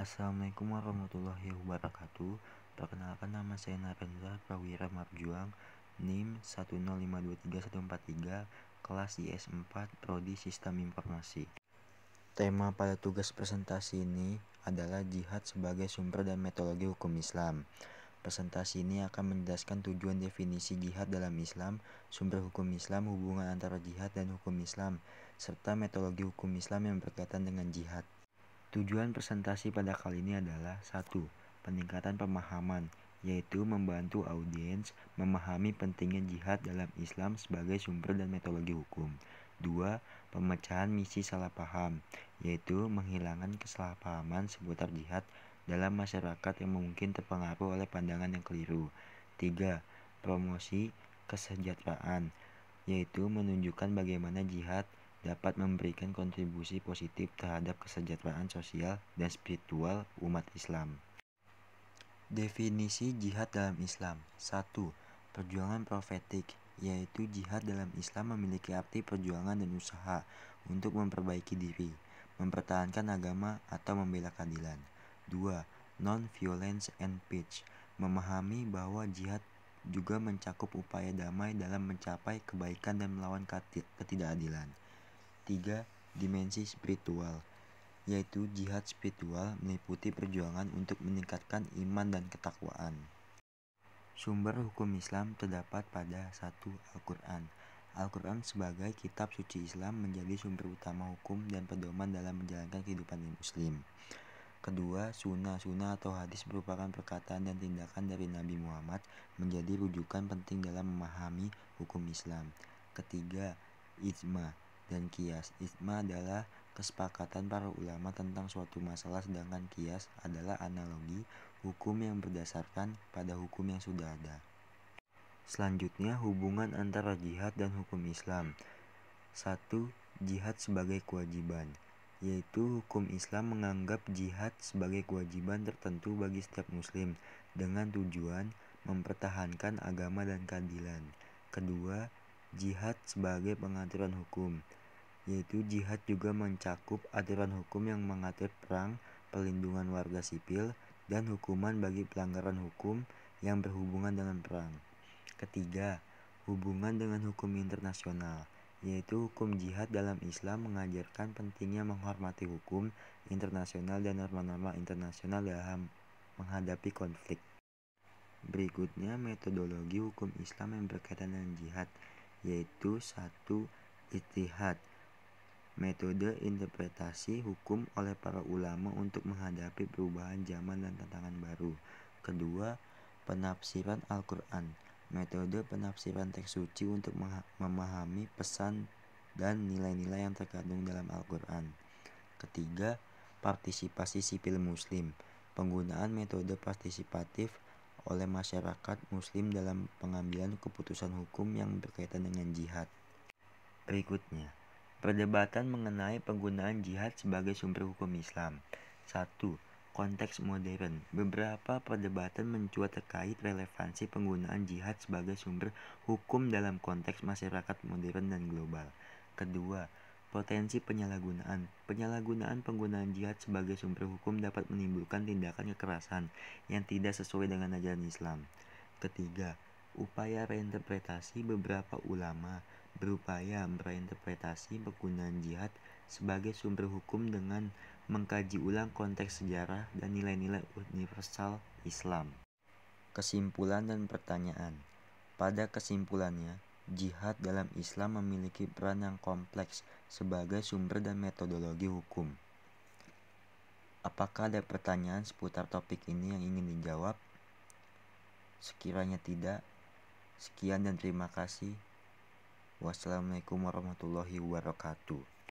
Assalamualaikum warahmatullahi wabarakatuh. Perkenalkan, nama saya Narendra Prawira Marjuang, NIM 1052314, kelas IS4, Prodi Sistem Informasi. Tema pada tugas presentasi ini adalah jihad sebagai sumber dan metodologi hukum Islam. Presentasi ini akan menjelaskan tujuan definisi jihad dalam Islam, sumber hukum Islam, hubungan antara jihad dan hukum Islam, serta metodologi hukum Islam yang berkaitan dengan jihad. Tujuan presentasi pada kali ini adalah 1. Peningkatan pemahaman, yaitu membantu audiens memahami pentingnya jihad dalam Islam sebagai sumber dan metodologi hukum. 2. Pemecahan misi salah paham, yaitu menghilangkan kesalahpahaman seputar jihad dalam masyarakat yang mungkin terpengaruh oleh pandangan yang keliru. 3. Promosi kesejahteraan, yaitu menunjukkan bagaimana jihad dapat memberikan kontribusi positif terhadap kesejahteraan sosial dan spiritual umat Islam. Definisi jihad dalam Islam. 1. Perjuangan profetik, yaitu jihad dalam Islam memiliki arti perjuangan dan usaha untuk memperbaiki diri, mempertahankan agama atau membela keadilan. 2. Non-violence and peace, memahami bahwa jihad juga mencakup upaya damai dalam mencapai kebaikan dan melawan ketidakadilan. 3. Dimensi spiritual, yaitu jihad spiritual meliputi perjuangan untuk meningkatkan iman dan ketakwaan. Sumber hukum Islam terdapat pada 1. Al-Quran. Al-Quran sebagai kitab suci Islam menjadi sumber utama hukum dan pedoman dalam menjalankan kehidupan muslim. Kedua, sunnah atau hadis merupakan perkataan dan tindakan dari Nabi Muhammad menjadi rujukan penting dalam memahami hukum Islam. Ketiga, ijma dan qiyas. Ijma adalah kesepakatan para ulama tentang suatu masalah, sedangkan qiyas adalah analogi hukum yang berdasarkan pada hukum yang sudah ada. Selanjutnya, hubungan antara jihad dan hukum Islam. 1. Jihad sebagai kewajiban, yaitu hukum Islam menganggap jihad sebagai kewajiban tertentu bagi setiap muslim dengan tujuan mempertahankan agama dan keadilan. Kedua, jihad sebagai pengaturan hukum, yaitu jihad juga mencakup aturan hukum yang mengatur perang, perlindungan warga sipil, dan hukuman bagi pelanggaran hukum yang berhubungan dengan perang. Ketiga, hubungan dengan hukum internasional, yaitu hukum jihad dalam Islam mengajarkan pentingnya menghormati hukum internasional dan norma-norma internasional dalam menghadapi konflik. Berikutnya, metodologi hukum Islam yang berkaitan dengan jihad, yaitu 1. Ijtihad, metode interpretasi hukum oleh para ulama untuk menghadapi perubahan zaman dan tantangan baru. Kedua, penafsiran Al-Quran, metode penafsiran teks suci untuk memahami pesan dan nilai-nilai yang terkandung dalam Al-Quran. Ketiga, partisipasi sipil muslim, penggunaan metode partisipatif oleh masyarakat muslim dalam pengambilan keputusan hukum yang berkaitan dengan jihad. Berikutnya, perdebatan mengenai penggunaan jihad sebagai sumber hukum Islam. 1. Konteks modern. Beberapa perdebatan mencuat terkait relevansi penggunaan jihad sebagai sumber hukum dalam konteks masyarakat modern dan global. Kedua, potensi penyalahgunaan. Penyalahgunaan penggunaan jihad sebagai sumber hukum dapat menimbulkan tindakan kekerasan yang tidak sesuai dengan ajaran Islam. Ketiga, upaya reinterpretasi. Beberapa ulama berupaya mereinterpretasi penggunaan jihad sebagai sumber hukum dengan mengkaji ulang konteks sejarah dan nilai-nilai universal Islam. Kesimpulan dan pertanyaan. Pada kesimpulannya, jihad dalam Islam memiliki peran yang kompleks sebagai sumber dan metodologi hukum. Apakah ada pertanyaan seputar topik ini yang ingin dijawab? Sekiranya tidak, sekian dan terima kasih. Wassalamualaikum warahmatullahi wabarakatuh.